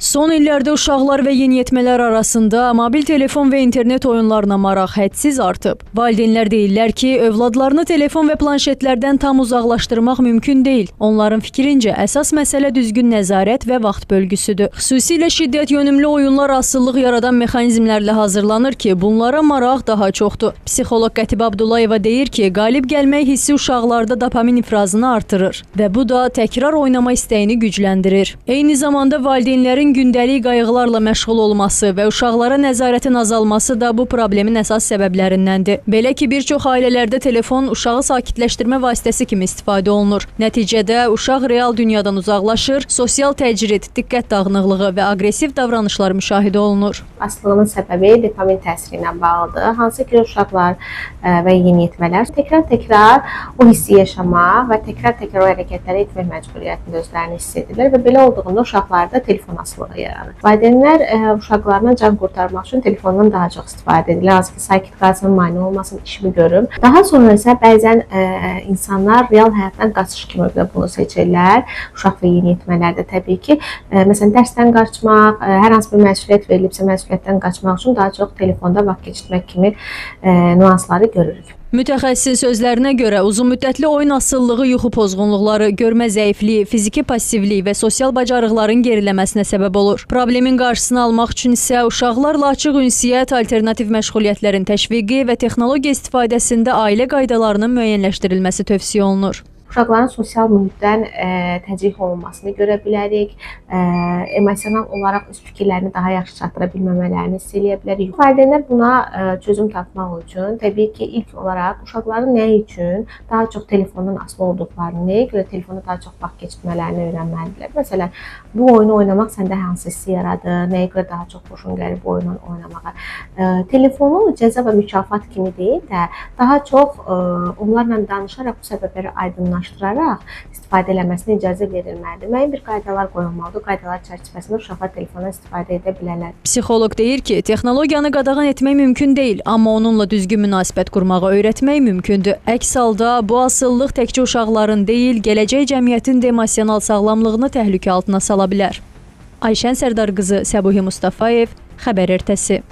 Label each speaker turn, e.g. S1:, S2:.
S1: Son illərdə uşaqlar və yeniyetmələr arasında mobil telefon və internet oyunlarına maraq hədsiz artıb. Valideynlər deyirlər ki, övladlarını telefon və planşetlərdən tam uzaqlaşdırmaq mümkün deyil. Onların fikrincə, əsas məsələ düzgün nəzarət və vaxt bölgüsüdür. Xüsusilə şiddət yönümlü oyunlar asıllıq yaradan mexanizmlərlə hazırlanır ki, bunlara maraq daha çoxdur. Psixoloq Qətibə Abdullayeva deyir ki, qalib gəlmək hissi uşaqlarda dopamin ifrazını artırır və bu da təkrar oynama istəyini gücləndirir. Eyni zamanda valideynlərin gündəlik qayğılarla məşğul olması və uşaqlara nəzarətin azalması da bu problemin əsas səbəblərindəndir. Belə ki, bir çox ailələrdə telefon uşağı sakitləşdirmə vasitəsi kimi istifadə olunur. Nəticədə uşaq real dünyadan uzaqlaşır, sosial təcrid, diqqət dağınıqlığı və aqressiv davranışlar müşahidə olunur.
S2: Asılığının səbəbi dopamin təsiri ilə bağlıdır. Hansı ki, uşaqlar və yeniyetmələr təkrar o hissi yaşamaq və təkrar o hərəkətləri etmək məcburiyyətində özlərini hiss edirlər və belə olduğunda uşaqlarda telefon asılılığı yaranır. Valideynlər uşaqlarına can qurtarmaq üçün telefondan daha çox istifadə edirlər. Hansı ki, sakit qalsın, mane olmasın, işimi görüm. Daha sonra isə bəzən insanlar real həyatdan qaçış kimi bunu seçirlər. Uşaq və yeniyetmələrdə təbii ki, məsələn, dərsdən qaçmaq, hər hansı bir məsuliyyət verilibsə məsuliyyətdən qaçmaq üçün daha çox telefonda vaxt keçirmək kimi nüansları görürük.
S1: Mütəxəssis sözlərinə görə uzunmüddətli oyun asılılığı yuxu pozğunluqları, görmə zəifliyi, fiziki passivlik və sosial bacarıqların geriləməsinə səbəb olur. Problemin qarşısını almaq üçün isə uşaqlarla açıq ünsiyyət, alternativ məşğuliyyətlərin təşviqi və texnologiya istifadəsində ailə qaydalarının müəyyənləşdirilməsi tövsiyə olunur.
S2: Uşaqların sosial mühitdən təcih olunmasını görə bilərik, emosional olaraq öz fikirlərini daha yaxşı çatdıra bilməmələrini hiss eləyə bilərik. Valideynlər buna çözüm tapmaq üçün təbii ki, ilk olaraq uşaqların nə üçün daha çox telefondan asılı olduqlarını, nəyə görə telefonda daha çox vaxt keçirmələrini öyrənməlidirlər. Məsələn, bu oyunu oynamaq səndə hansı hissi yaradır, nəyə görə daha çox xoşun gəlir bu oyunu oynamağa. Telefonu cəza və mükafat kimi deyil də, daha çox onlarla danışaraq bu səbəbləri aydınlaşdıraraq istifadə eləməsinə icazə verilməlidir. Müəyyən bir qaydalar qoyulmalıdır. Qaydalar çərçivəsində uşaqlar telefondan istifadə edə bilərlər.
S1: Psixoloq deyir ki, texnologiyanı qadağan etmək mümkün deyil, amma onunla düzgün münasibət qurmağı öyrətmək mümkündür. Əks halda bu asıllıq təkcə uşaqların deyil, gələcək cəmiyyətin də emosional sağlamlığını təhlükə altına sala bilər. Ayşən Sərdar qızı, Səbuhi Mustafayev, Xəbər Ertəsi.